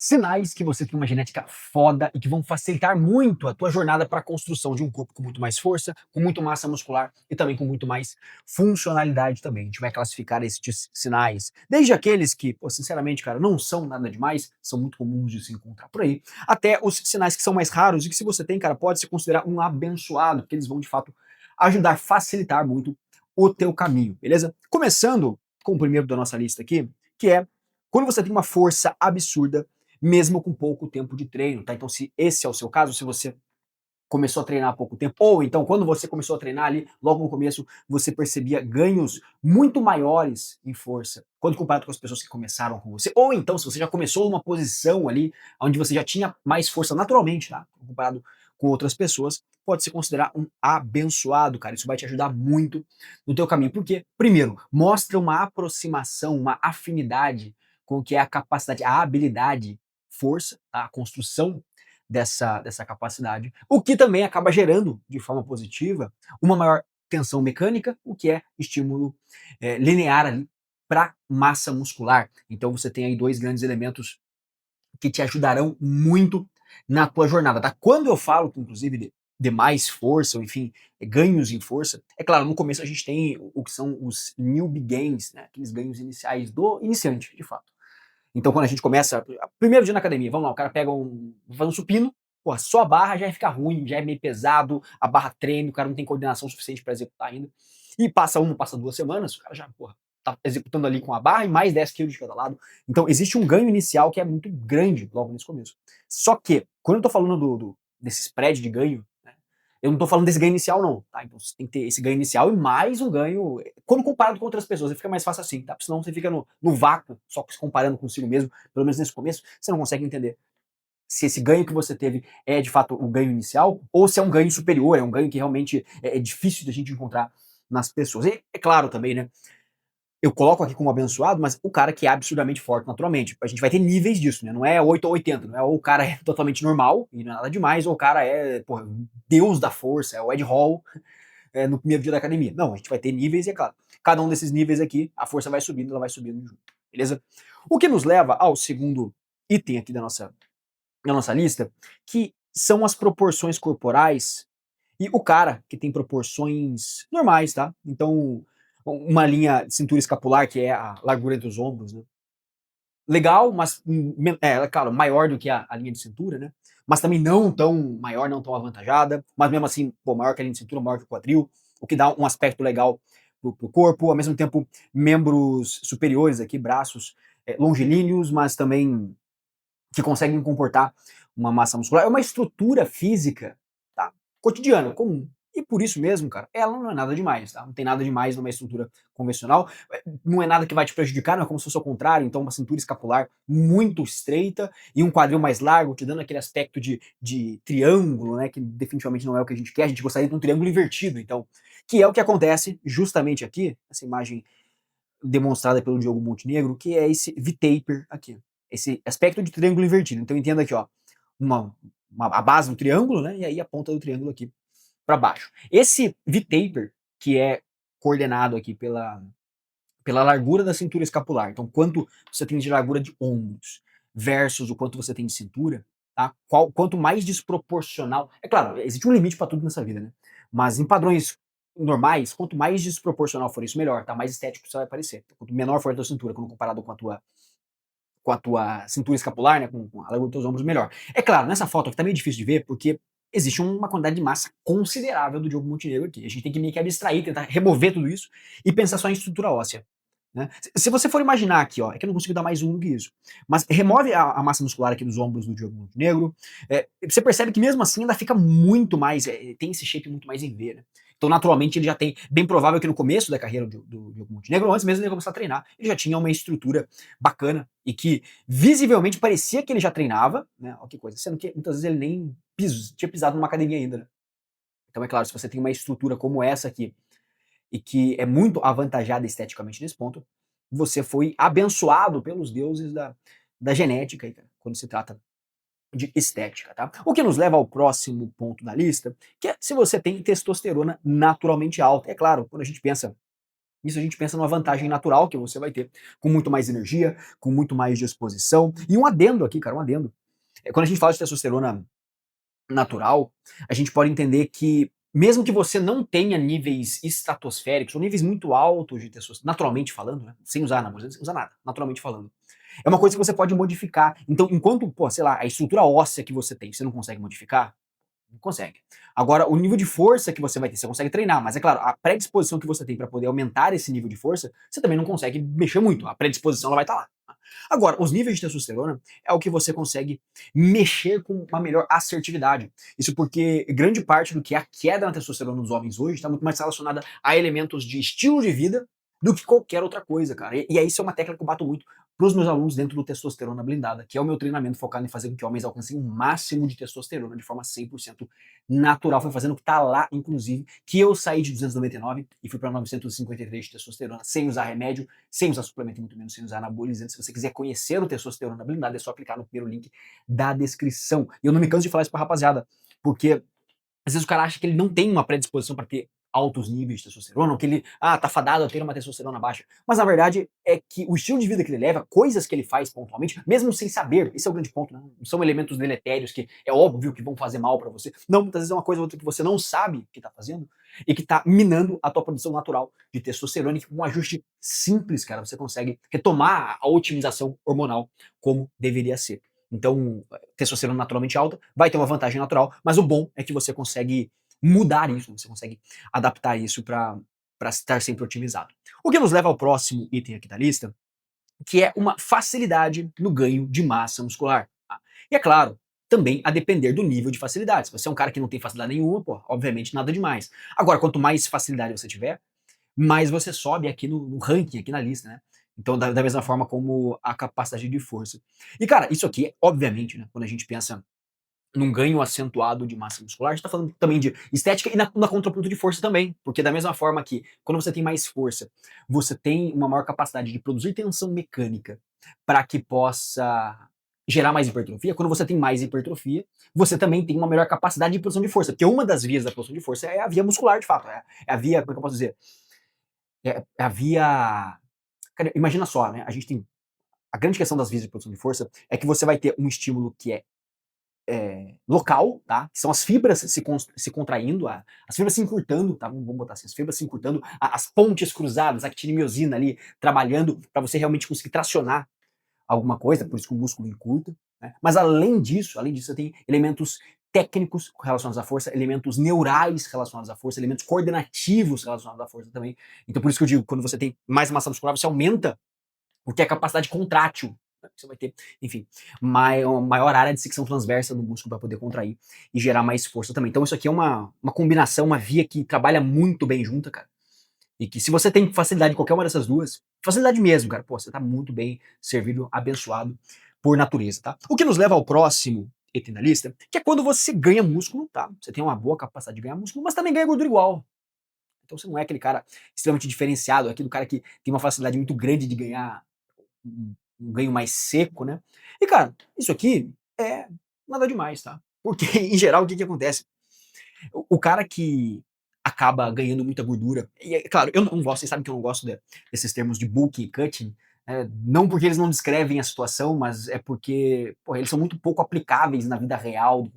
Sinais que você tem uma genética foda e que vão facilitar muito a tua jornada para a construção de um corpo com muito mais força, com muito massa muscular e também com muito mais funcionalidade também. A gente vai classificar esses sinais, desde aqueles que, pô, sinceramente, cara, não são nada demais, são muito comuns de se encontrar por aí, até os sinais que são mais raros e que se você tem, cara, pode se considerar um abençoado, porque eles vão de fato ajudar, facilitar muito o teu caminho, beleza? Começando com o primeiro da nossa lista aqui, que é quando você tem uma força absurda mesmo com pouco tempo de treino, tá? Então, se esse é o seu caso, se você começou a treinar há pouco tempo, ou então quando você começou a treinar ali, logo no começo, você percebia ganhos muito maiores em força, quando comparado com as pessoas que começaram com você, ou então se você já começou numa posição ali, onde você já tinha mais força naturalmente, tá? Comparado com outras pessoas, pode se considerar um abençoado, cara. Isso vai te ajudar muito no teu caminho. Porque, primeiro, mostra uma aproximação, uma afinidade com o que é a capacidade, a habilidade, força, tá? A construção dessa capacidade, o que também acaba gerando, de forma positiva, uma maior tensão mecânica, o que é estímulo linear ali para massa muscular. Então você tem aí dois grandes elementos que te ajudarão muito na tua jornada, tá? Quando eu falo, inclusive, de mais força, ou enfim, ganhos em força, é claro, no começo a gente tem o que são os newbie gains, né? Aqueles ganhos iniciais do iniciante, de fato. Então, quando a gente começa, primeiro dia na academia, vamos lá, o cara pega faz um supino, pô, só a barra já fica ruim, já é meio pesado, a barra treme, o cara não tem coordenação suficiente para executar ainda. E passa uma, passa 2 semanas, o cara já, porra, tá executando ali com a barra e mais 10 quilos de cada lado. Então, existe um ganho inicial que é muito grande logo nesse começo. Só que, quando eu tô falando desse spread de ganho, né, eu não tô falando desse ganho inicial, não, tá? Então, você tem que ter esse ganho inicial e mais um ganho, quando comparado com outras pessoas, fica mais fácil assim, tá? Porque senão você fica no vácuo, só se comparando consigo mesmo, pelo menos nesse começo, você não consegue entender se esse ganho que você teve é de fato o ganho inicial ou se é um ganho superior, é um ganho que realmente é difícil da gente encontrar nas pessoas. E é claro também, né? Eu coloco aqui como abençoado, mas o cara que é absurdamente forte naturalmente. A gente vai ter níveis disso, né? Não é 8 ou 80, não é ou o cara é totalmente normal e não é nada demais, ou o cara é, porra, Deus da força, é o Ed Hall no primeiro dia da academia. Não, a gente vai ter níveis e é claro, cada um desses níveis aqui, a força vai subindo, ela vai subindo junto, beleza? O que nos leva ao segundo item aqui da nossa lista, que são as proporções corporais e o cara que tem proporções normais, tá? Então, uma linha de cintura escapular, que é a largura entre os ombros, né? Legal, mas claro, maior do que a linha de cintura, né? Mas também não tão maior, não tão avantajada, mas mesmo assim, pô, maior que a linha de cintura, maior que o quadril, o que dá um aspecto legal pro corpo, ao mesmo tempo, membros superiores aqui, braços longilíneos, mas também que conseguem comportar uma massa muscular. É uma estrutura física, tá? Cotidiana, comum. E por isso mesmo, cara, ela não é nada demais, tá? Não tem nada demais numa estrutura convencional. Não é nada que vai te prejudicar, não é como se fosse ao contrário. Então, uma cintura escapular muito estreita e um quadril mais largo, te dando aquele aspecto de triângulo, né? Que definitivamente não é o que a gente quer. A gente gostaria de um triângulo invertido, então. Que é o que acontece justamente aqui, essa imagem demonstrada pelo Diogo Montenegro, que é esse V-taper aqui. Esse aspecto de triângulo invertido. Então entenda aqui, ó, a base do triângulo, né? E aí a ponta do triângulo aqui para baixo. Esse V-taper, que é coordenado aqui pela largura da cintura escapular. Então, quanto você tem de largura de ombros versus o quanto você tem de cintura, tá? Quanto mais desproporcional. É claro, existe um limite para tudo nessa vida, né? Mas em padrões normais, quanto mais desproporcional for isso, melhor, tá? Mais estético você vai parecer. Quanto menor for a tua cintura, quando comparado com a tua cintura escapular, né, com a largura dos teus ombros, melhor. É claro, nessa foto aqui tá meio difícil de ver, porque existe uma quantidade de massa considerável do Diogo Montenegro aqui. A gente tem que meio que abstrair, tentar remover tudo isso e pensar só em estrutura óssea. Né? Se você for imaginar aqui, ó, é que eu não consigo dar mais um do que isso, mas remove a massa muscular aqui dos ombros do Diogo Montenegro, você percebe que mesmo assim ainda fica muito mais, tem esse shape muito mais em V, né? Então, naturalmente, ele já tem, bem provável que no começo da carreira do Diogo Montenegro, antes mesmo de ele começar a treinar, ele já tinha uma estrutura bacana e que visivelmente parecia que ele já treinava, né? Olha que coisa, sendo que muitas vezes ele nem tinha pisado numa academia ainda, né? Então, é claro, se você tem uma estrutura como essa aqui, e que é muito avantajada esteticamente nesse ponto, você foi abençoado pelos deuses da genética, aí, cara, quando se trata de estética, tá? O que nos leva ao próximo ponto da lista, que é se você tem testosterona naturalmente alta. É claro, quando a gente pensa Isso a gente pensa numa vantagem natural que você vai ter, com muito mais energia, com muito mais disposição. E um adendo aqui, cara, um adendo. Quando a gente fala de testosterona natural, a gente pode entender que mesmo que você não tenha níveis estratosféricos ou níveis muito altos de testosterona, naturalmente falando, né, sem usar anabolizante, sem usar nada, naturalmente falando, é uma coisa que você pode modificar. Então, enquanto, pô, sei lá, a estrutura óssea que você não consegue modificar, não consegue. Agora, o nível de força que você vai ter, você consegue treinar, mas é claro, a predisposição que você tem para poder aumentar esse nível de força, você também não consegue mexer muito. A predisposição ela vai estar lá. Agora, os níveis de testosterona é o que você consegue mexer com uma melhor assertividade. Isso porque grande parte do que é a queda na testosterona nos homens hoje está muito mais relacionada a elementos de estilo de vida do que qualquer outra coisa, cara. E aí isso é uma tecla que eu bato muito para os meus alunos dentro do Testosterona Blindada, que é o meu treinamento focado em fazer com que homens alcancem o máximo de testosterona de forma 100% natural. Foi fazendo o que tá lá, inclusive, que eu saí de 299 e fui para 953 de testosterona, sem usar remédio, sem usar suplemento e muito menos sem usar anabolizante. Se você quiser conhecer o Testosterona Blindada, é só clicar no primeiro link da descrição. E eu não me canso de falar isso pra rapaziada, porque às vezes o cara acha que ele não tem uma predisposição para ter altos níveis de testosterona, ou que ele, tá fadado a ter uma testosterona baixa. Mas na verdade é que o estilo de vida que ele leva, coisas que ele faz pontualmente, mesmo sem saber, esse é o grande ponto, né? Não são elementos deletérios que é óbvio que vão fazer mal para você. Não, muitas vezes é uma coisa ou outra que você não sabe que tá fazendo e que tá minando a tua produção natural de testosterona e que com um ajuste simples, cara, você consegue retomar a otimização hormonal como deveria ser. Então, testosterona naturalmente alta vai ter uma vantagem natural, mas o bom é que você consegue mudar isso, você consegue adaptar isso para estar sempre otimizado. O que nos leva ao próximo item aqui da lista, que é uma facilidade no ganho de massa muscular. Tá? E é claro, também a depender do nível de facilidade. Se você é um cara que não tem facilidade nenhuma, pô, obviamente nada demais. Agora, quanto mais facilidade você tiver, mais você sobe aqui no ranking, aqui na lista, né? Então, da mesma forma como a capacidade de força. E, cara, isso aqui, obviamente, né, quando a gente pensa num ganho acentuado de massa muscular, a gente tá falando também de estética e na contraponto de força também, porque da mesma forma que quando você tem mais força, você tem uma maior capacidade de produzir tensão mecânica para que possa gerar mais hipertrofia. Quando você tem mais hipertrofia, você também tem uma melhor capacidade de produção de força, porque uma das vias da produção de força é a via muscular, de fato, é a via, como é que eu posso dizer? É a via. Cara, imagina só, né? A gente tem. A grande questão das vias de produção de força é que você vai ter um estímulo que é local, tá? Que são as fibras se contraindo, as fibras se encurtando, tá? Vamos botar assim, as fibras se encurtando, as pontes cruzadas, a actina-miosina ali trabalhando para você realmente conseguir tracionar alguma coisa, por isso que o músculo encurta. Né? Mas além disso, você tem elementos técnicos relacionados à força, elementos neurais relacionados à força, elementos coordenativos relacionados à força também. Então, por isso que eu digo, quando você tem mais massa muscular, você aumenta o que é a capacidade contrátil. Né? Você vai ter, enfim, maior área de secção transversa do músculo para poder contrair e gerar mais força também. Então, isso aqui é uma combinação, uma via que trabalha muito bem junta, cara. E que se você tem facilidade em qualquer uma dessas duas, facilidade mesmo, cara, pô, você tá muito bem servido, abençoado por natureza, tá? O que nos leva ao próximo item da lista, que é quando você ganha músculo, tá? Você tem uma boa capacidade de ganhar músculo, mas também ganha gordura igual. Então você não é aquele cara extremamente diferenciado, é aquele cara que tem uma facilidade muito grande de ganhar um ganho mais seco, né? E, cara, isso aqui é nada demais, tá? Porque, em geral, o que que acontece? O cara que acaba ganhando muita gordura, e é claro, eu não gosto, vocês sabem que eu não gosto desses termos de bulking e cutting, não porque eles não descrevem a situação, mas é porque, porra, eles são muito pouco aplicáveis na vida real,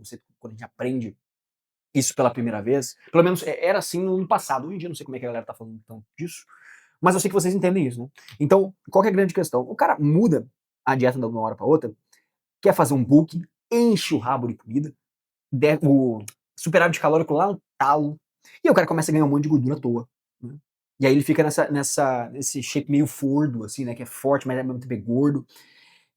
quando a gente aprende isso pela primeira vez. Pelo menos era assim no passado, hoje em dia eu não sei como é que a galera tá falando tanto disso, mas eu sei que vocês entendem isso, né? Então, qual que é a grande questão? O cara muda a dieta de uma hora para outra, quer fazer um bulking, enche o rabo de comida, o superávit calórico lá no talo, e aí o cara começa a ganhar um monte de gordura à toa. Né? E aí ele fica nesse shape meio fordo, assim, né? Que é forte, mas é mesmo tempo é gordo.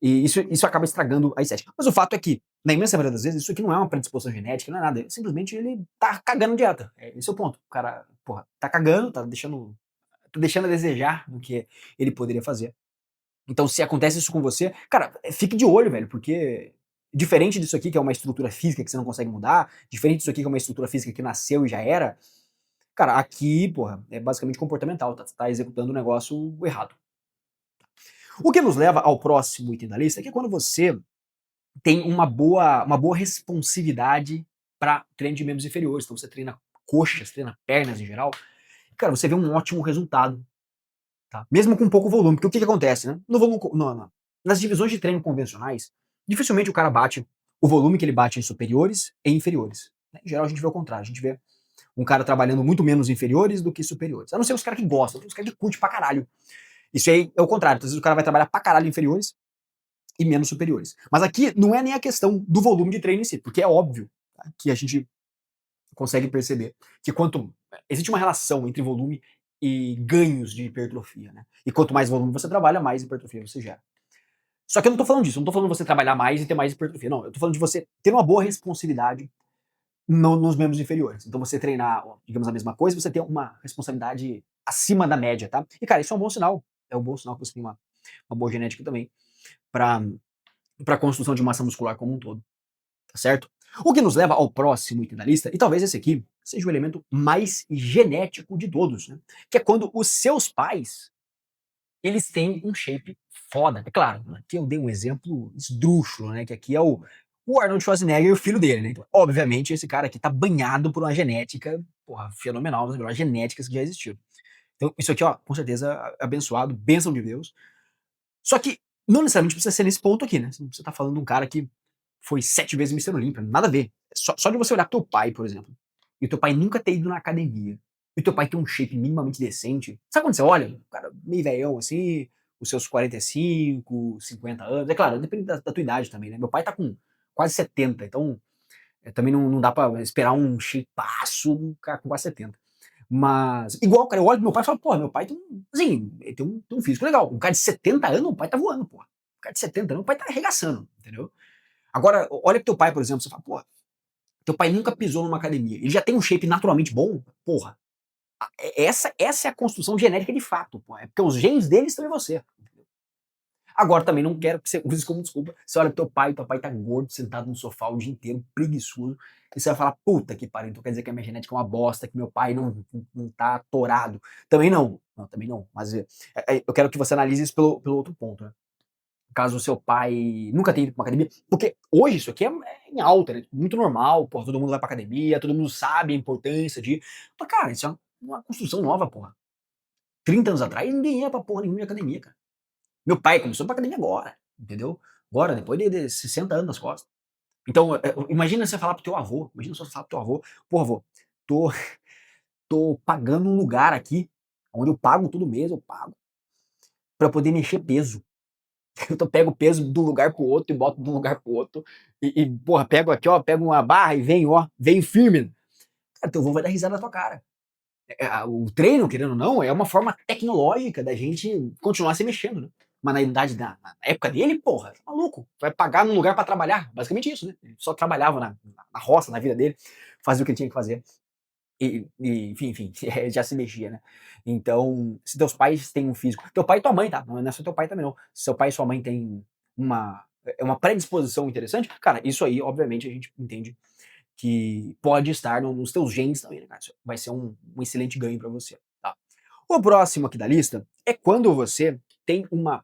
E isso acaba estragando a estética. Mas o fato é que, na imensa maioria das vezes, isso aqui não é uma predisposição genética, não é nada. Simplesmente ele tá cagando dieta. Esse é o ponto. O cara, porra, tá cagando, tá deixando a desejar do que ele poderia fazer. Então, se acontece isso com você, cara, fique de olho, velho, porque diferente disso aqui, que é uma estrutura física que você não consegue mudar, diferente disso aqui, que é uma estrutura física que nasceu e já era, cara, aqui, porra, é basicamente comportamental, tá executando o negócio errado. O que nos leva ao próximo item da lista, que é quando você tem uma boa responsividade para treino de membros inferiores. Então, você treina coxas, treina pernas em geral, cara, você vê um ótimo resultado tá? Mesmo com pouco volume, porque o que que acontece, né? No volume, nas divisões de treino convencionais, dificilmente o cara bate o volume que ele bate em superiores e inferiores. Né? Em geral, a gente vê o contrário. A gente vê um cara trabalhando muito menos inferiores do que superiores. A não ser os caras que gostam, os caras que curtem pra caralho. Isso aí é o contrário. Às vezes o cara vai trabalhar pra caralho inferiores e menos superiores. Mas aqui não é nem a questão do volume de treino em si, porque é óbvio, tá, que a gente consegue perceber que quanto existe uma relação entre volume e ganhos de hipertrofia, né? E quanto mais volume você trabalha, mais hipertrofia você gera. Só que eu não tô falando disso, eu não tô falando de você trabalhar mais e ter mais hipertrofia, não. Eu tô falando de você ter uma boa responsividade nos membros inferiores. Então você treinar, digamos, a mesma coisa, você ter uma responsabilidade acima da média, tá? E cara, isso é um bom sinal. É um bom sinal que você tem uma boa genética também para a construção de massa muscular como um todo, tá certo? O que nos leva ao próximo item da lista, e talvez esse aqui seja o elemento mais genético de todos, né? Que é quando os seus pais, eles têm um shape foda. É claro, aqui eu dei um exemplo esdrúxulo, né? Que aqui é o Arnold Schwarzenegger e o filho dele, né? Então, obviamente, esse cara aqui tá banhado por uma genética, porra, fenomenal, uma das melhores genéticas que já existiu. Então, isso aqui, ó, com certeza, abençoado, bênção de Deus. Só que não necessariamente precisa ser nesse ponto aqui, né? Você tá falando de um cara que foi 7 vezes Mister Olímpia, nada a ver. Só de você olhar pro teu pai, por exemplo, e o teu pai nunca ter ido na academia, e o teu pai ter um shape minimamente decente, sabe quando você olha, o cara meio velhão assim, os seus 45, 50 anos, é claro, depende da tua idade também, né? Meu pai tá com quase 70, então também não dá pra esperar um shapeaço um cara com quase 70. Mas, igual, cara, eu olho pro meu pai e falo, pô, meu pai tem um, assim, ele tem um físico legal. Um cara de 70 anos, o pai tá voando, pô. Um cara de 70 anos, o pai tá arregaçando, entendeu? Agora, olha pro teu pai, por exemplo, você fala, pô, teu pai nunca pisou numa academia, ele já tem um shape naturalmente bom, porra. Essa é a construção genética de fato, pô. É porque os genes dele estão em você. Agora, também não quero que você use isso como desculpa. Você olha pro teu pai tá gordo, sentado no sofá o dia inteiro, preguiçoso, e você vai falar, puta que pariu, então quer dizer que a minha genética é uma bosta, que meu pai não tá torado. Também não. Não, também não. Mas eu quero que você analise isso pelo outro ponto, né? Caso o seu pai nunca tenha ido pra uma academia, porque hoje isso aqui é em alta, né? Muito normal, porra, todo mundo vai pra academia, todo mundo sabe a importância de. Mas, cara, isso é uma construção nova, porra. 30 anos atrás, ninguém ia pra porra nenhuma de academia, cara. Meu pai começou pra academia agora, entendeu? Agora, depois de 60 anos nas costas. Então, imagina você falar pro teu avô, imagina só você falar pro teu avô, pô, avô, tô, tô pagando um lugar aqui, onde eu pago todo mês, eu pago, pra poder mexer peso. Eu pego o peso de um lugar pro outro e boto de um lugar pro outro. Porra, pego aqui, ó, pego uma barra e venho, ó, venho firme. Cara, teu avô vai dar risada na tua cara. O treino, querendo ou não, é uma forma tecnológica da gente continuar se mexendo, né? Mas na época dele, porra, tá maluco. Vai pagar num lugar pra trabalhar. Basicamente isso, né? Ele só trabalhava na roça, na vida dele, fazia o que ele tinha que fazer. Enfim, já se mexia, né? Então, se teus pais têm um físico. Teu pai e tua mãe, tá? Não é só teu pai também, não. Se seu pai e sua mãe têm uma predisposição interessante, cara, isso aí, obviamente, a gente entende que pode estar nos teus genes também, né, cara? Isso vai ser um excelente ganho para você, tá? O próximo aqui da lista é quando você tem uma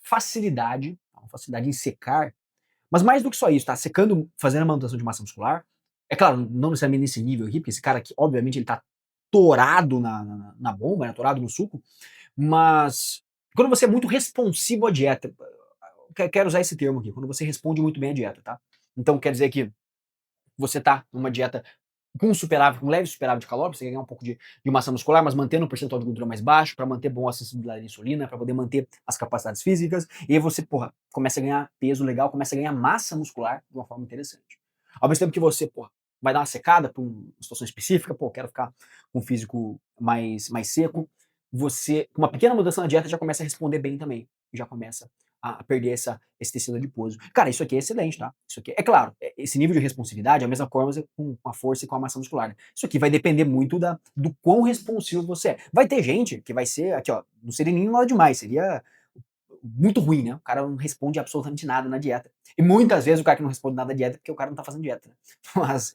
facilidade em secar, mas mais do que só isso, tá? Secando, fazendo a manutenção de massa muscular. É claro, não necessariamente nesse nível aqui, porque esse cara aqui, obviamente, ele tá torado na bomba, né? Torado no suco, mas quando você é muito responsivo à dieta, quero usar esse termo aqui, quando você responde muito bem à dieta, tá? Então quer dizer que você tá numa dieta com superávit, com leve superávit calórico, você quer ganhar um pouco de massa muscular, mas mantendo o percentual de gordura mais baixo, para manter boa sensibilidade à insulina, para poder manter as capacidades físicas, e aí você, porra, começa a ganhar peso legal, começa a ganhar massa muscular de uma forma interessante. Ao mesmo tempo que você, porra, vai dar uma secada para uma situação específica, pô, quero ficar com um físico mais seco, você, com uma pequena mudança na dieta, já começa a responder bem também, já começa a perder esse tecido adiposo. Cara, isso aqui é excelente, tá? Isso aqui, é claro, esse nível de responsividade é a mesma coisa com a força e com a massa muscular. Né? Isso aqui vai depender muito do quão responsivo você é. Vai ter gente que vai ser, aqui ó, não seria nem nada demais, seria muito ruim, né? O cara não responde absolutamente nada na dieta. E muitas vezes o cara que não responde nada na dieta é porque o cara não tá fazendo dieta, né? Mas,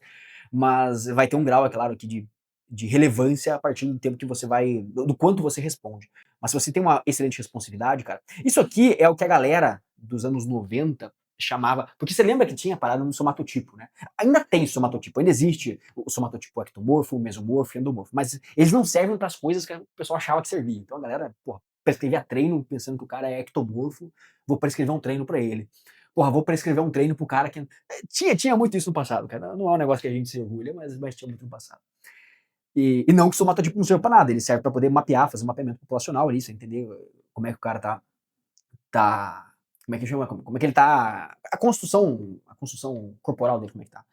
mas vai ter um grau, é claro, aqui de relevância a partir do tempo que você vai, do quanto você responde. Mas se você tem uma excelente responsividade, cara, isso aqui é o que a galera dos anos 90 chamava, porque você lembra que tinha parada no somatotipo, né? Ainda tem somatotipo, ainda existe o somatotipo ectomorfo, o mesomorfo e endomorfo, mas eles não servem para as coisas que o pessoal achava que servia. Então a galera, porra, prescrevia treino pensando que o cara é ectomorfo, vou prescrever um treino pra ele. Porra, vou prescrever um treino pro cara que tinha muito isso no passado, cara, não é um negócio que a gente se orgulha, mas tinha muito no passado. E não que o somatotipo não serve pra nada, ele serve pra poder mapear, fazer um mapeamento populacional ali, você entender como é que o cara tá como é que chama? Como é que ele tá a construção corporal dele, como é que tá?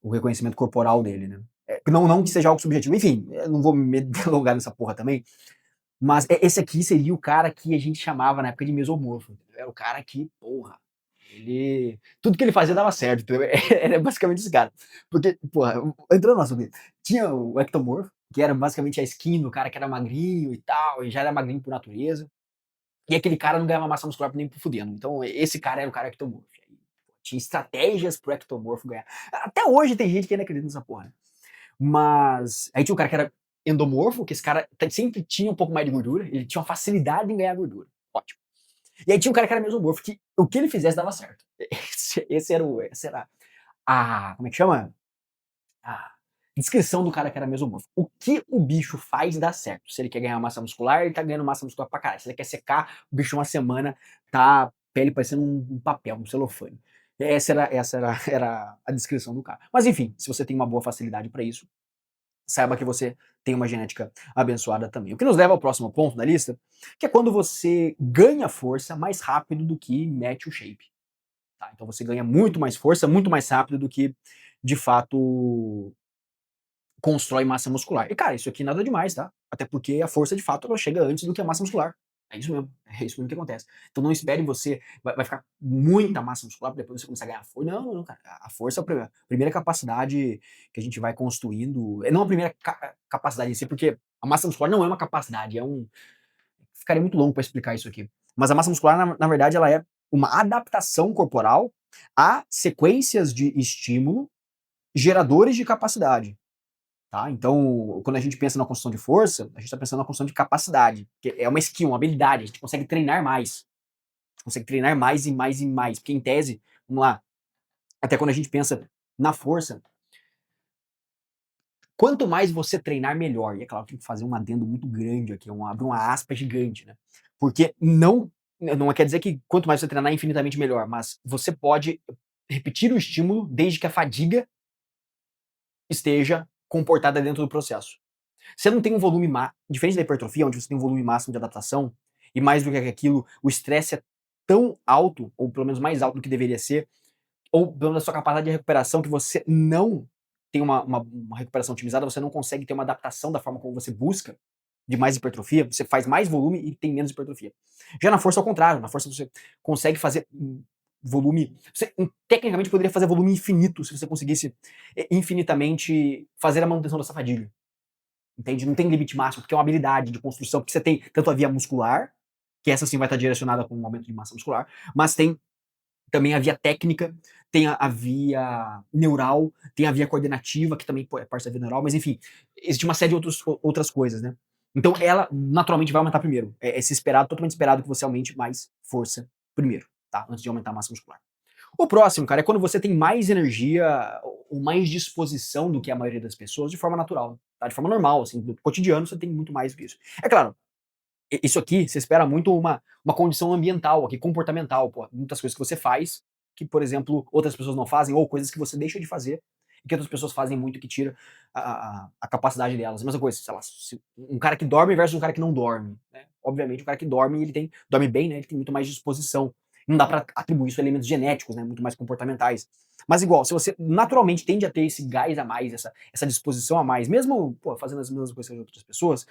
O reconhecimento corporal dele, né? Não que seja algo subjetivo, enfim, eu não vou me delongar nessa porra também, mas esse aqui seria o cara que a gente chamava na época de mesomorfo. Era o cara que, porra, tudo que ele fazia dava certo, entendeu? Era basicamente esse cara. Porque, porra, entrando no assunto, tinha o ectomorfo, que era basicamente a skin do cara que era magrinho e tal, e já era magrinho por natureza. E aquele cara não ganhava massa muscular nem por fudendo. Então, esse cara era o cara ectomorfo. Tinha estratégias pro ectomorfo ganhar. Até hoje tem gente que ainda acredita nessa porra, né? Mas aí tinha um cara que era endomorfo, que esse cara sempre tinha um pouco mais de gordura, ele tinha uma facilidade em ganhar gordura. Ótimo. E aí tinha um cara que era mesomorfo, que o que ele fizesse dava certo. Esse era como é que chama? A descrição do cara que era mesomorfo. O que o bicho faz dá certo. Se ele quer ganhar massa muscular, ele tá ganhando massa muscular pra caralho. Se ele quer secar, o bicho uma semana tá a pele parecendo um papel, um celofane. Era a descrição do cara. Mas enfim, se você tem uma boa facilidade para isso, saiba que você tem uma genética abençoada também. O que nos leva ao próximo ponto da lista, que é quando você ganha força mais rápido do que mete o shape. Tá? Então você ganha muito mais força, muito mais rápido do que, de fato, constrói massa muscular. E, cara, isso aqui nada demais, tá? Até porque a força, de fato, ela chega antes do que a massa muscular. É isso mesmo. É isso mesmo que acontece. Então não espere você. Vai ficar muita massa muscular para depois você começar a ganhar força. Não, não, cara. A força é a primeira capacidade que a gente vai construindo. Não a primeira capacidade em si, porque a massa muscular não é uma capacidade, Ficaria muito longo para explicar isso aqui. Mas a massa muscular, na verdade, ela é uma adaptação corporal a sequências de estímulo geradores de capacidade. Tá? Então, quando a gente pensa na construção de força, a gente está pensando na construção de capacidade, que é uma skill, uma habilidade, a gente consegue treinar mais. Consegue treinar mais e mais e mais. Porque, em tese, vamos lá, até quando a gente pensa na força, quanto mais você treinar, melhor. E é claro, tem que fazer um adendo muito grande aqui, abrir uma aspa gigante, né? Porque não quer dizer que quanto mais você treinar, infinitamente melhor, mas você pode repetir o estímulo desde que a fadiga esteja comportada dentro do processo. Você não tem um volume diferente da hipertrofia, onde você tem um volume máximo de adaptação, e mais do que aquilo, o estresse é tão alto, ou pelo menos mais alto do que deveria ser, ou pelo menos a sua capacidade de recuperação, que você não tem uma recuperação otimizada, você não consegue ter uma adaptação da forma como você busca de mais hipertrofia, você faz mais volume e tem menos hipertrofia. Já na força, ao contrário, na força você consegue fazer volume. Você tecnicamente poderia fazer volume infinito se você conseguisse infinitamente fazer a manutenção dessa fadiga. Entende? Não tem limite máximo, porque é uma habilidade de construção, porque você tem tanto a via muscular, que essa sim vai estar direcionada com um aumento de massa muscular, mas tem também a via técnica, tem a via neural, tem a via coordenativa, que também é parte da via neural, mas enfim, existe uma série de outras coisas, né? Então ela naturalmente vai aumentar primeiro. Totalmente esperado que você aumente mais força primeiro, tá? Antes de aumentar a massa muscular. O próximo, cara, é quando você tem mais energia ou mais disposição do que a maioria das pessoas de forma natural, tá? De forma normal, assim, no cotidiano você tem muito mais do que isso. É claro, isso aqui você espera muito uma condição ambiental, aqui, comportamental, pô. Muitas coisas que você faz que, por exemplo, outras pessoas não fazem, ou coisas que você deixa de fazer e que outras pessoas fazem muito que tira a capacidade delas. A mesma coisa, sei lá, um cara que dorme versus um cara que não dorme, né? Obviamente, o cara que dorme, dorme bem, né? Ele tem muito mais disposição. Não dá para atribuir isso a elementos genéticos, né? Muito mais comportamentais. Mas igual, se você naturalmente tende a ter esse gás a mais, essa disposição a mais, mesmo pô, fazendo as mesmas coisas que as outras pessoas,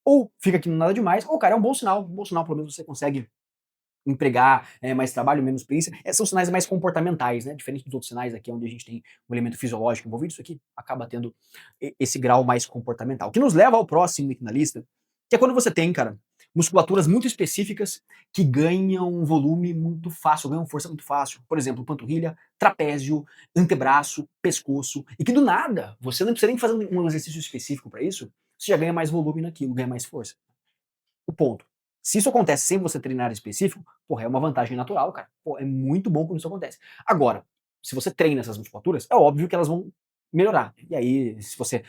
ou fica aqui no nada demais, ou, cara, é um bom sinal, pelo menos você consegue empregar mais trabalho, menos preguiça. São sinais mais comportamentais, né? Diferente dos outros sinais aqui, onde a gente tem um elemento fisiológico envolvido, isso aqui acaba tendo esse grau mais comportamental. Que nos leva ao próximo aqui na lista, que é quando você tem, cara, musculaturas muito específicas que ganham volume muito fácil, ganham força muito fácil. Por exemplo, panturrilha, trapézio, antebraço, pescoço, e que do nada, você não precisa nem fazer um exercício específico para isso, você já ganha mais volume naquilo, ganha mais força. O ponto. Se isso acontece sem você treinar específico, porra, é uma vantagem natural, cara. Pô, é muito bom quando isso acontece. Agora, se você treina essas musculaturas, é óbvio que elas vão melhorar. E aí, se você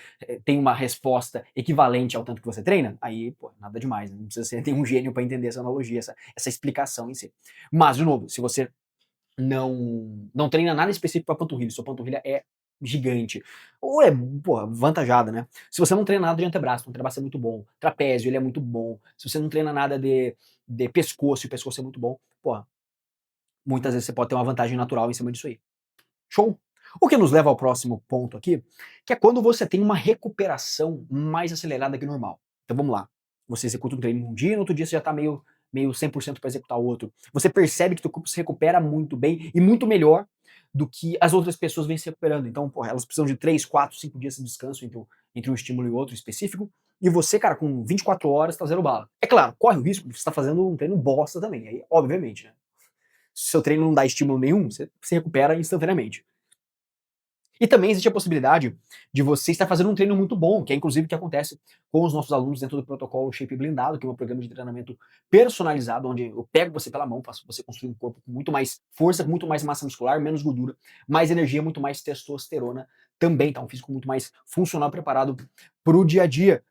tem uma resposta equivalente ao tanto que você treina, aí, pô, nada demais, né? Não precisa ser nenhum gênio para entender essa analogia, essa explicação em si. Mas, de novo, se você não treina nada específico para panturrilha, sua panturrilha é gigante, ou é, pô, avantajada, né? Se você não treina nada de antebraço, o antebraço é muito bom, trapézio, ele é muito bom. Se você não treina nada de pescoço, e o pescoço é muito bom, pô, muitas vezes você pode ter uma vantagem natural em cima disso aí. Show? O que nos leva ao próximo ponto aqui, que é quando você tem uma recuperação mais acelerada que o normal. Então vamos lá. Você executa um treino um dia, no outro dia você já está meio 100% para executar o outro. Você percebe que teu corpo se recupera muito bem e muito melhor do que as outras pessoas vêm se recuperando. Então, porra, elas precisam de 3, 4, 5 dias de descanso entre um estímulo e outro específico. E você, cara, com 24 horas tá zero bala. É claro, corre o risco de você estar fazendo um treino bosta também. Aí, obviamente, né? Se seu treino não dá estímulo nenhum, você se recupera instantaneamente. E também existe a possibilidade de você estar fazendo um treino muito bom, que é inclusive o que acontece com os nossos alunos dentro do protocolo Shape Blindado, que é um programa de treinamento personalizado, onde eu pego você pela mão, faço você construir um corpo com muito mais força, com muito mais massa muscular, menos gordura, mais energia, muito mais testosterona também, tá? Um físico muito mais funcional, preparado para o dia a dia,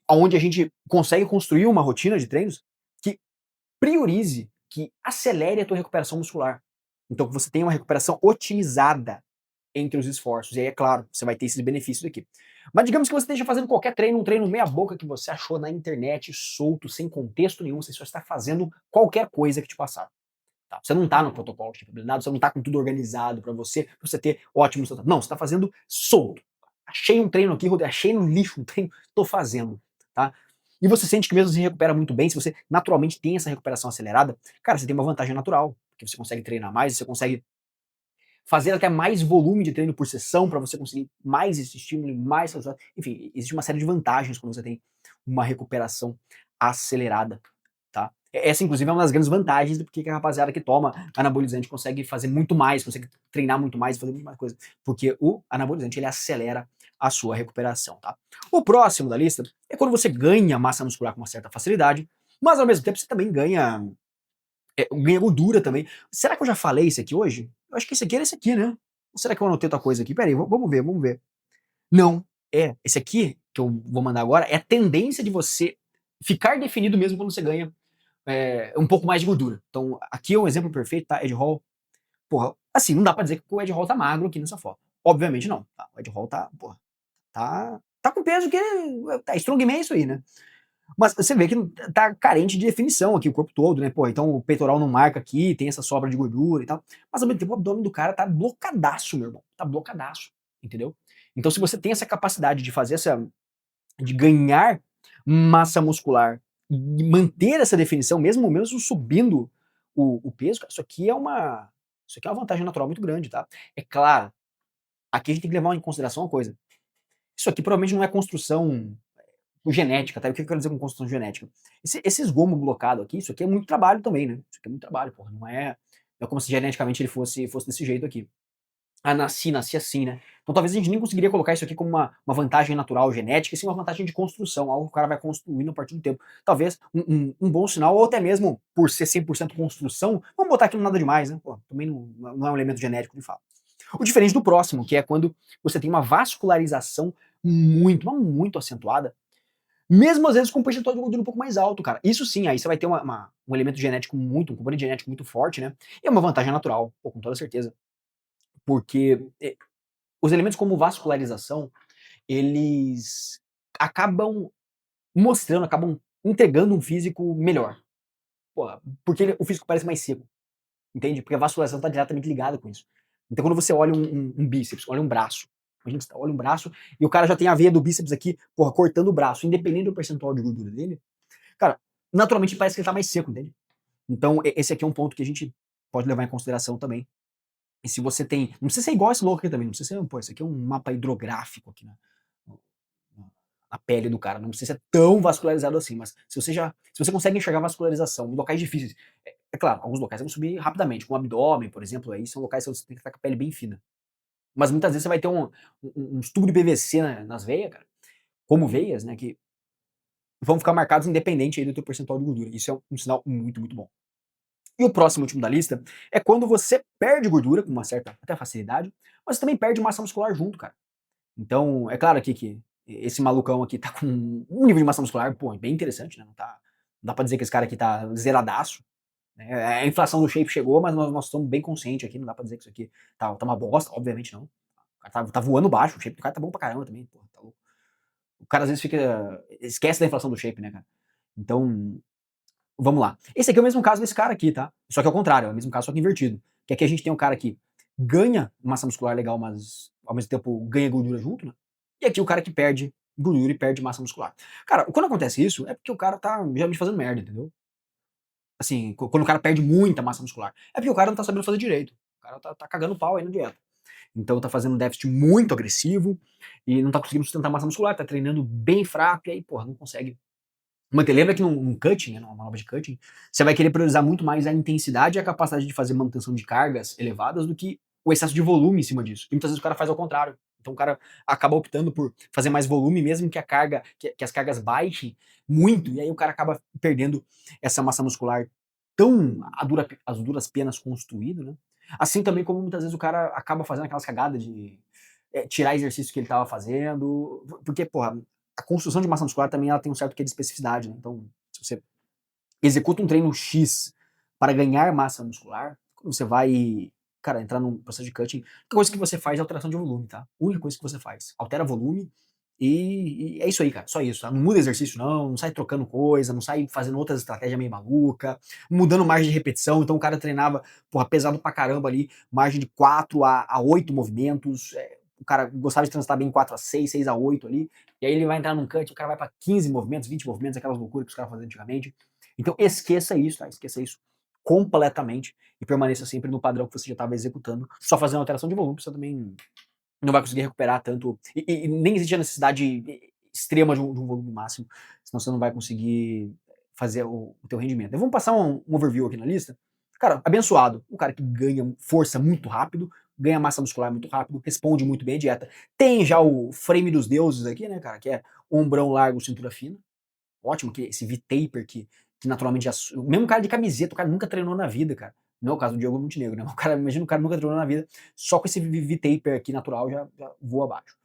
onde a gente consegue construir uma rotina de treinos que priorize, que acelere a tua recuperação muscular. Então que você tenha uma recuperação otimizada entre os esforços. E aí, é claro, você vai ter esses benefícios aqui. Mas digamos que você esteja fazendo qualquer treino, um treino meia boca que você achou na internet, solto, sem contexto nenhum, você só está fazendo qualquer coisa que te passar. Tá? Você não está no protocolo de habilidade, você não está com tudo organizado para você ter ótimo resultado. Não, você está fazendo solto. Achei um treino aqui, achei no lixo um treino, estou fazendo. Tá? E você sente que mesmo se recupera muito bem, se você naturalmente tem essa recuperação acelerada, cara, você tem uma vantagem natural, porque você consegue treinar mais, você consegue fazer até mais volume de treino por sessão para você conseguir mais esse estímulo e mais resultado. Enfim, existe uma série de vantagens quando você tem uma recuperação acelerada, tá? Essa, inclusive, é uma das grandes vantagens do que a rapaziada que toma anabolizante consegue fazer muito mais, consegue treinar muito mais, fazer muito mais coisa, porque o anabolizante ele acelera a sua recuperação, tá? O próximo da lista é quando você ganha massa muscular com uma certa facilidade, mas ao mesmo tempo você também ganha gordura também. Será que eu já falei isso aqui hoje? Eu acho que esse aqui era esse aqui, né? Ou será que eu anotei outra coisa aqui? Pera aí, vamos ver, vamos ver. Não, esse aqui que eu vou mandar agora é a tendência de você ficar definido mesmo quando você ganha um pouco mais de gordura. Então, aqui é um exemplo perfeito, tá? Ed Hall. Porra, assim, não dá pra dizer que o Ed Hall tá magro aqui nessa foto. Obviamente não. Tá? O Ed Hall tá, porra, tá com peso que tá strongman isso aí, né? Mas você vê que tá carente de definição aqui o corpo todo, né? Pô, então o peitoral não marca aqui, tem essa sobra de gordura e tal. Mas ao mesmo tempo o abdômen do cara tá blocadaço, meu irmão. Tá blocadaço, entendeu? Então se você tem essa capacidade de fazer de ganhar massa muscular e manter essa definição, mesmo subindo o peso, cara, isso aqui é uma vantagem natural muito grande, tá? É claro, aqui a gente tem que levar em consideração uma coisa. Isso aqui provavelmente não é construção genética, tá? O que eu quero dizer com construção genética? Esses gomos blocados aqui, isso aqui é muito trabalho também, né? Isso aqui é muito trabalho, porra. Não é como se geneticamente ele fosse desse jeito aqui. Ah, nasci assim, né? Então talvez a gente nem conseguiria colocar isso aqui como uma vantagem natural genética, e sim uma vantagem de construção, algo que o cara vai construindo a partir do tempo. Talvez um bom sinal, ou até mesmo por ser 100% construção, vamos botar aqui no nada demais, né? Pô, também não é um elemento genético de fato. O diferente do próximo, que é quando você tem uma vascularização muito, mas muito acentuada, mesmo às vezes com um percentual de gordura um pouco mais alto, cara. Isso sim, aí você vai ter um elemento genético um componente genético muito forte, né? E é uma vantagem natural, pô, com toda certeza. Porque os elementos como vascularização, eles acabam acabam entregando um físico melhor. Porra, porque o físico parece mais seco, entende? Porque a vascularização está diretamente ligada com isso. Então quando você olha um bíceps, olha um braço, imagina que você olha um braço e o cara já tem a veia do bíceps aqui, porra, cortando o braço, independente do percentual de gordura dele, cara, naturalmente parece que ele tá mais seco, entende? Então, esse aqui é um ponto que a gente pode levar em consideração também. E se você tem. Não precisa ser igual esse louco aqui também. Não precisa ser. Pô, esse aqui é um mapa hidrográfico aqui na pele do cara. Não precisa ser tão vascularizado assim. Mas se você consegue enxergar vascularização em locais difíceis. É claro, alguns locais vão subir rapidamente. Com o abdômen, por exemplo, aí são locais que você tem que estar com a pele bem fina. Mas muitas vezes você vai ter uns tubos de PVC nas veias, cara. Como veias, né? Que vão ficar marcados independente aí do teu percentual de gordura. Isso é um sinal muito, muito bom. E o próximo último da lista é quando você perde gordura com uma certa até facilidade, mas também perde massa muscular junto, cara. Então, é claro aqui que esse malucão aqui tá com um nível de massa muscular, pô, bem interessante, né, não dá pra dizer que esse cara aqui tá zeradaço, né, a inflação do shape chegou, mas nós estamos bem conscientes aqui, não dá pra dizer que isso aqui tá uma bosta, obviamente não. O cara tá voando baixo, o shape do cara tá bom pra caramba também, porra, tá louco. O cara às vezes esquece da inflação do shape, né, cara. Então, vamos lá. Esse aqui é o mesmo caso desse cara aqui, tá? Só que ao contrário, é o mesmo caso, só que invertido. Que aqui a gente tem um cara que ganha massa muscular legal, mas ao mesmo tempo ganha gordura junto, né? E aqui o cara que perde gordura e perde massa muscular. Cara, quando acontece isso, é porque o cara tá geralmente fazendo merda, entendeu? Assim, quando o cara perde muita massa muscular. É porque o cara não tá sabendo fazer direito. O cara tá cagando pau aí na dieta. Então tá fazendo um déficit muito agressivo e não tá conseguindo sustentar massa muscular, tá treinando bem fraco e aí, porra, não consegue manter. Lembra que num cutting, né, numa manobra de cutting, você vai querer priorizar muito mais a intensidade e a capacidade de fazer manutenção de cargas elevadas do que o excesso de volume em cima disso. E muitas vezes o cara faz ao contrário. Então o cara acaba optando por fazer mais volume, mesmo que a carga, que as cargas baixem muito, e aí o cara acaba perdendo essa massa muscular tão as duras penas construído, né? Assim também como muitas vezes o cara acaba fazendo aquelas cagadas de tirar exercício que ele estava fazendo, porque, porra, a construção de massa muscular também ela tem um certo quê de especificidade, né? Então, se você executa um treino X para ganhar massa muscular, quando você vai, cara, entrar num processo de cutting, a única coisa que você faz é alteração de volume, tá? A única coisa que você faz. Altera volume e é isso aí, cara. Só isso, tá? Não muda exercício, não sai trocando coisa, não sai fazendo outras estratégias meio maluca, mudando margem de repetição. Então o cara treinava, porra, pesado pra caramba ali, margem de 4 a 8 movimentos. O cara gostava de transitar bem 4 a 6, 6 a 8 ali. E aí ele vai entrar num cut, o cara vai pra 15 movimentos, 20 movimentos, aquelas loucuras que os caras faziam antigamente. Então esqueça isso, tá? Esqueça isso completamente e permaneça sempre no padrão que você já estava executando, só fazendo alteração de volume, você também não vai conseguir recuperar tanto. E nem existe a necessidade extrema de um volume máximo, senão você não vai conseguir fazer o teu rendimento. Então, vamos passar um overview aqui na lista. Cara, abençoado, o cara que ganha força muito rápido, ganha massa muscular muito rápido, responde muito bem à dieta. Tem já o frame dos deuses aqui, né, cara, que é ombrão largo, cintura fina. Ótimo, que esse V-taper que naturalmente já. O mesmo cara de camiseta, o cara nunca treinou na vida, cara. Não é o caso do Diogo Montenegro, né? O cara, imagina o cara nunca treinou na vida, só com esse V-taper aqui natural já voa abaixo.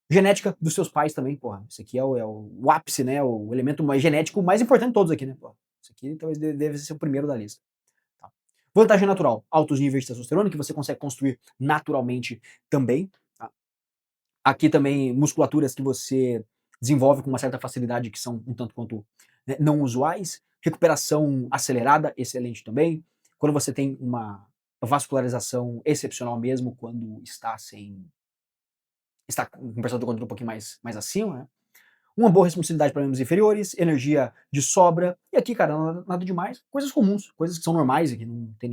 Genética dos seus pais também, porra. Isso aqui é o ápice, né? O elemento mais genético mais importante de todos aqui, né? Porra. Isso aqui talvez deve ser o primeiro da lista. Tá. Vantagem natural: altos níveis de testosterona, que você consegue construir naturalmente também. Tá? Aqui também musculaturas que você desenvolve com uma certa facilidade, que são um tanto quanto, né, não usuais. Recuperação acelerada, excelente também. Quando você tem uma vascularização excepcional mesmo, quando está com um percentual de gordura um pouquinho mais acima, né? Uma boa responsividade para membros inferiores, energia de sobra. E aqui, cara, nada demais. Coisas comuns, coisas que são normais aqui, não tem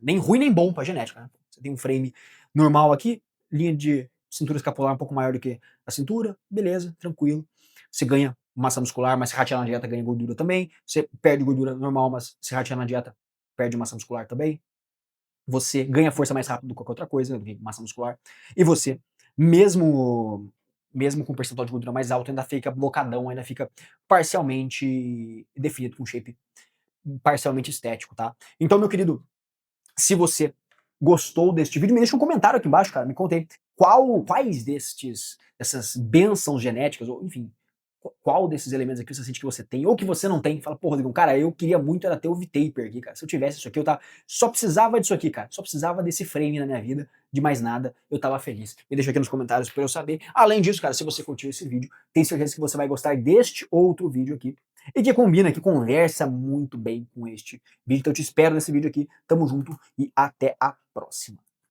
nem ruim nem bom para genética, né? Você tem um frame normal aqui, linha de cintura escapular um pouco maior do que a cintura, beleza, tranquilo. Você ganha massa muscular, mas se ratear na dieta ganha gordura também. Você perde gordura normal, mas se ratear na dieta perde massa muscular também. Você ganha força mais rápido do que qualquer outra coisa, do que massa muscular. E você, mesmo com um percentual de gordura mais alto, ainda fica blocadão, ainda fica parcialmente definido, com shape parcialmente estético, tá? Então, meu querido, se você gostou deste vídeo, me deixa um comentário aqui embaixo, cara. Me conta aí quais dessas bênçãos genéticas, ou enfim, qual desses elementos aqui você sente que você tem, ou que você não tem. Fala, porra, Rodrigo, cara, eu queria muito era ter o V-taper aqui, cara. Se eu tivesse isso aqui, só precisava disso aqui, cara. Só precisava desse frame na minha vida, de mais nada, eu tava feliz. Me deixa aqui nos comentários pra eu saber. Além disso, cara, se você curtiu esse vídeo, tenho certeza que você vai gostar deste outro vídeo aqui. E que combina, que conversa muito bem com este vídeo. Então eu te espero nesse vídeo aqui. Tamo junto e até a próxima.